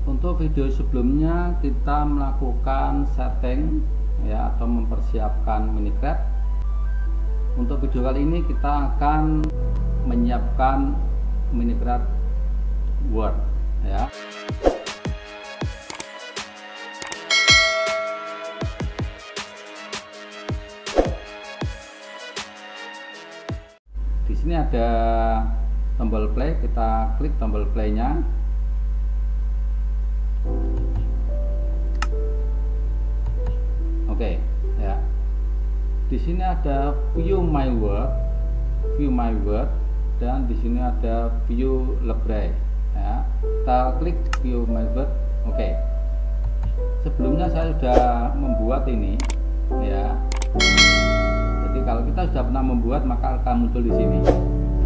Untuk video sebelumnya kita melakukan setting ya atau mempersiapkan Minecraft. Untuk video kali ini kita akan menyiapkan Minecraft World ya. Di sini ada tombol play, kita klik tombol play-nya. Oke, ya. Di sini ada view my world, dan di sini ada view library. Ya, kita klik view my world. Oke. Sebelumnya saya sudah membuat ini, ya. Jadi kalau kita sudah pernah membuat maka akan muncul di sini.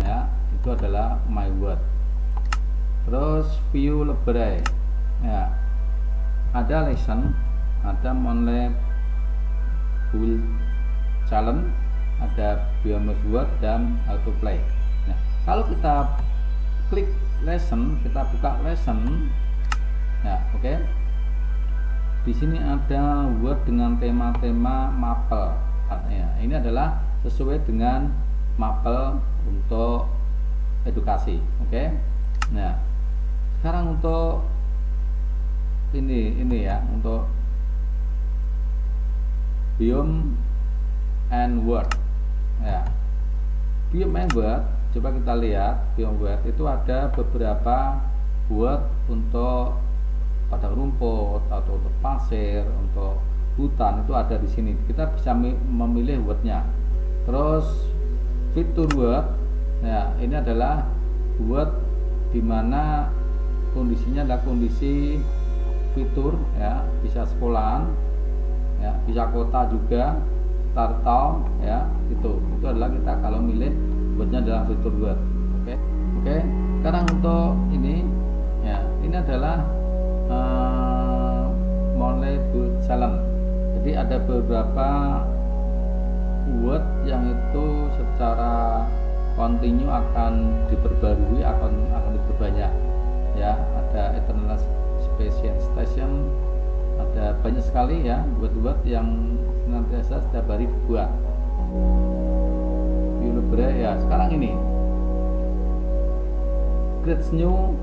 Ya, itu adalah my world. Terus view library. Ya. Ada lesson, ada monthly build challenge, ada biomes world dan auto play. Nah, kalau kita klik lesson, kita buka lesson, ya oke. Di sini ada word dengan tema-tema maple. Ya, ini adalah sesuai dengan maple untuk edukasi, oke. Nah, sekarang untuk ini ya, untuk biome and world ya. Biome and world, coba kita lihat biome world itu ada beberapa word untuk padang rumput atau untuk pasir, untuk hutan, itu ada di sini. Kita bisa memilih wordnya. Terus fitur word ya, ini adalah word dimana kondisinya adalah kondisi fitur ya, bisa sekolahan ya, bisa kota juga, turtle ya, itu adalah kita kalau milih wordnya adalah fitur word. Oke. Sekarang untuk ini ya, ini adalah monthly build challenge. Jadi ada beberapa word yang itu secara kontinu akan diperbarui, akan diperbanyak ya. Ada eternal Space Station, ada banyak sekali ya word-word yang senantiasa setiap hari dibuat. Library ya, sekarang ini create new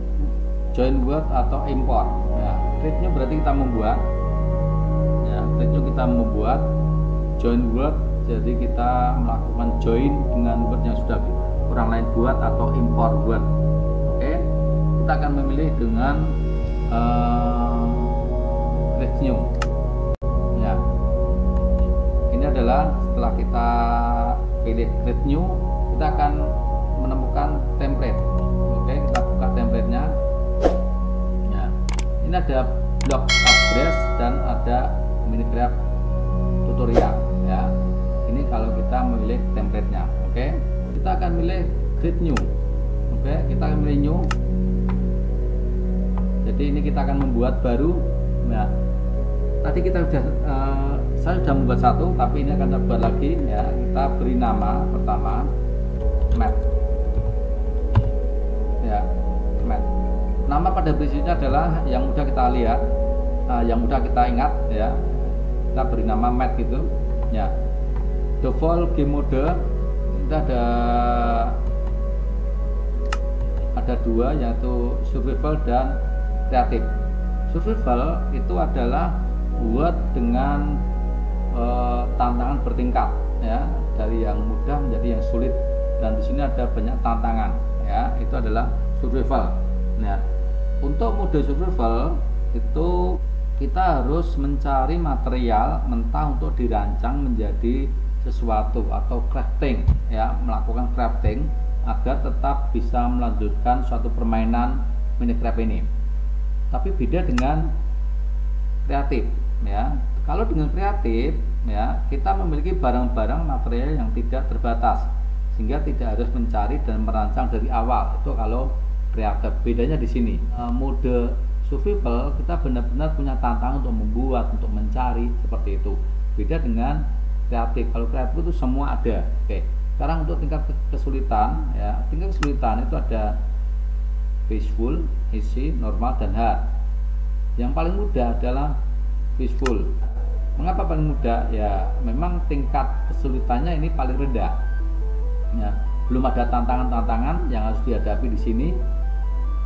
join word atau import ya. Create new berarti kita membuat ya, create new kita membuat, join word jadi kita melakukan join dengan word yang sudah orang lain buat, atau import word. Oke, kita akan memilih dengan create new ya. Ini adalah setelah kita pilih create new, kita akan menemukan template. Oke, kita buka template-nya ya. Ini ada block address dan ada Minecraft tutorial ya. Ini kalau kita memilih template-nya. Oke, kita akan milih create new. Oke, kita akan milih new. Jadi ini kita akan membuat baru. Nah, tadi kita sudah saya sudah membuat satu, tapi ini akan kita buat lagi ya. Kita beri nama pertama map ya, map. Nama pada prinsipnya adalah yang mudah kita lihat, yang mudah kita ingat ya. Kita beri nama map gitu ya. Default game mode kita ada dua, yaitu survival dan kreatif. Survival itu adalah buat dengan tantangan bertingkat ya, dari yang mudah menjadi yang sulit, dan di sini ada banyak tantangan ya. Itu adalah survival. Nah, untuk mode survival itu kita harus mencari material mentah untuk dirancang menjadi sesuatu atau crafting ya, melakukan crafting agar tetap bisa melanjutkan suatu permainan Minecraft ini. Tapi beda dengan kreatif ya. Kalau dengan kreatif ya, kita memiliki barang-barang material yang tidak terbatas, sehingga tidak harus mencari dan merancang dari awal. Itu kalau kreatif. Bedanya di sini. Mode survival kita benar-benar punya tantangan untuk membuat, untuk mencari, seperti itu. Beda dengan kreatif. Kalau kreatif itu semua ada. Oke. Sekarang untuk tingkat kesulitan ya, tingkat kesulitan itu ada peaceful, easy, normal, dan hard. Yang paling mudah adalah Fishbowl. Mengapa paling mudah? Ya memang tingkat kesulitannya ini paling rendah. Ya, belum ada tantangan-tantangan yang harus dihadapi di sini.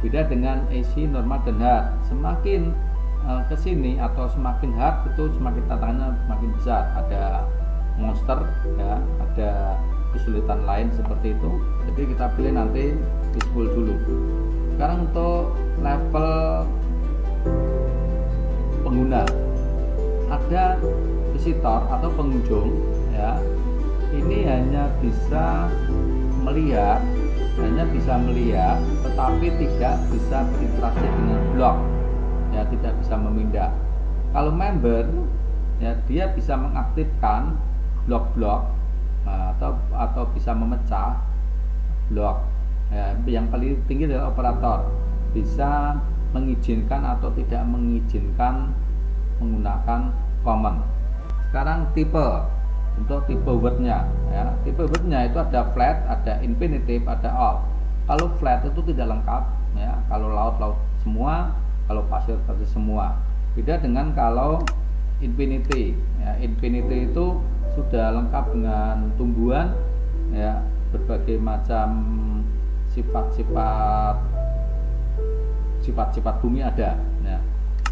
Beda dengan easy, normal dan hard. Semakin ke sini atau semakin hard itu semakin tantangannya semakin besar. Ada monster, ya, ada kesulitan lain seperti itu. Jadi kita pilih nanti Fishbowl dulu. Sekarang untuk level pengguna, ada visitor atau pengunjung, ya, ini hanya bisa melihat, tetapi tidak bisa berinteraksi dengan blok, ya, tidak bisa memindah. Kalau member, ya, dia bisa mengaktifkan blok-blok, atau bisa memecah blok. Ya, yang paling tinggi adalah operator, bisa mengizinkan atau tidak mengizinkan menggunakan command. Sekarang tipe, untuk tipe wordnya, ya, tipe wordnya itu ada flat, ada infinitive, ada all. Kalau flat itu tidak lengkap, ya, kalau laut semua, kalau pasir semua. Beda dengan kalau infinity, ya, infinity itu sudah lengkap dengan tumbuhan, ya, berbagai macam sifat-sifat bumi ada, ya.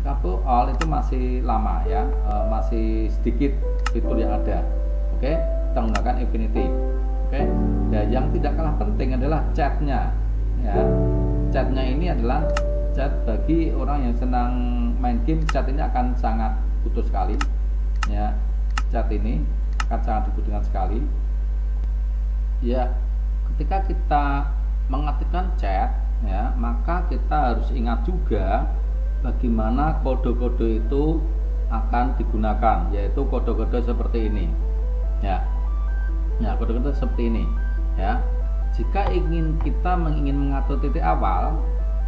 Kalau all itu masih lama, ya, masih sedikit fitur yang ada. Oke, kita menggunakan infinity. Oke, dan yang tidak kalah penting adalah chatnya, ya. Chatnya ini adalah chat bagi orang yang senang main game. Chat ini akan sangat butuh sekali, ya. Chat ini akan sangat dibutuhkan sekali, ya. Ketika kita mengaktifkan chat, ya, maka kita harus ingat juga bagaimana kode-kode itu akan digunakan, yaitu kode-kode seperti ini, ya, kode-kode seperti ini, ya. Jika kita ingin mengatur titik awal,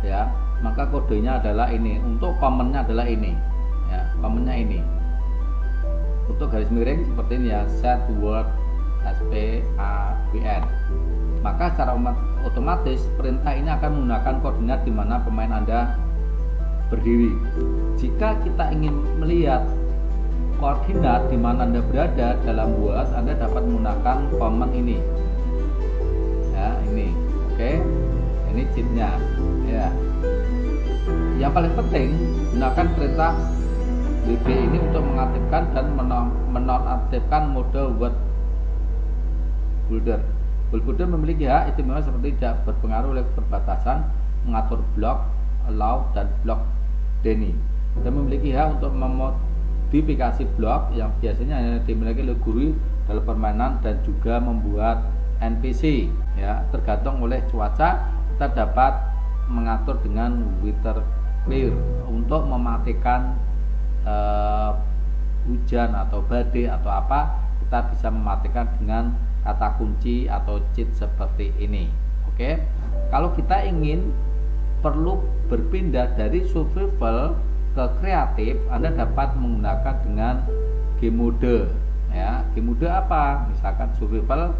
ya, maka kodenya adalah ini. Untuk komennya adalah ini, ya, komennya ini. Untuk garis miring seperti ini, ya, set word SPAWN. Maka secara otomatis perintah ini akan menggunakan koordinat di mana pemain Anda berdiri. Jika kita ingin melihat koordinat di mana Anda berada dalam word, Anda dapat menggunakan command ini, ya, ini. Oke, ini cheatnya, ya. Yang paling penting, gunakan perintah WB ini untuk mengaktifkan dan menonaktifkan mode word builder. Word builder memiliki hak istimewa seperti tidak berpengaruh oleh perbatasan, mengatur blok, allow, dan blok deny. Dan memiliki hak untuk memodifikasi blok yang biasanya hanya dimiliki oleh guru dalam permainan dan juga membuat NPC, ya. Tergantung oleh cuaca, kita dapat mengatur dengan weather clear untuk mematikan hujan atau badai atau apa. Kita bisa mematikan dengan kata kunci atau cheat seperti ini. Oke, kalau kita ingin perlu berpindah dari survival ke kreatif, Anda dapat menggunakan dengan game mode, ya. Game mode apa? Misalkan survival,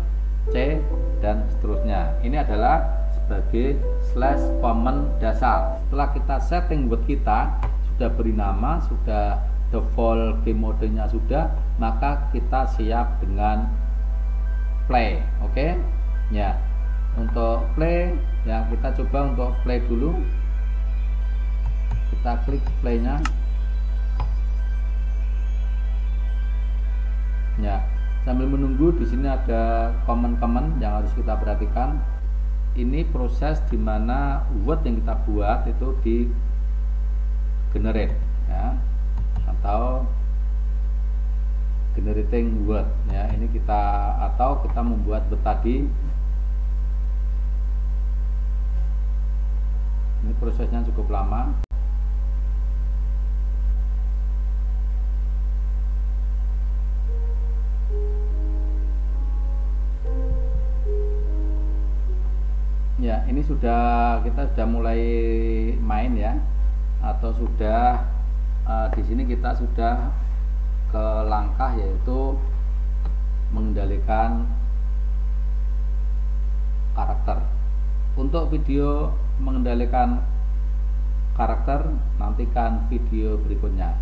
C, dan seterusnya. Ini adalah sebagai /command dasar. Setelah kita setting buat kita sudah beri nama, sudah default game modenya sudah, maka kita siap dengan play. Oke, ya. Untuk play, ya, kita coba untuk play dulu. Kita klik playnya, ya. Sambil menunggu, di sini ada komen-komen yang harus kita perhatikan. Ini proses dimana word yang kita buat itu di generate, ya, atau generating word, ya. Ini kita membuat word tadi. Ini prosesnya cukup lama. Ya, ini kita sudah mulai main, ya, atau sudah di sini kita sudah ke langkah yaitu mengendalikan karakter. Untuk video mengendalikan karakter, nantikan video berikutnya.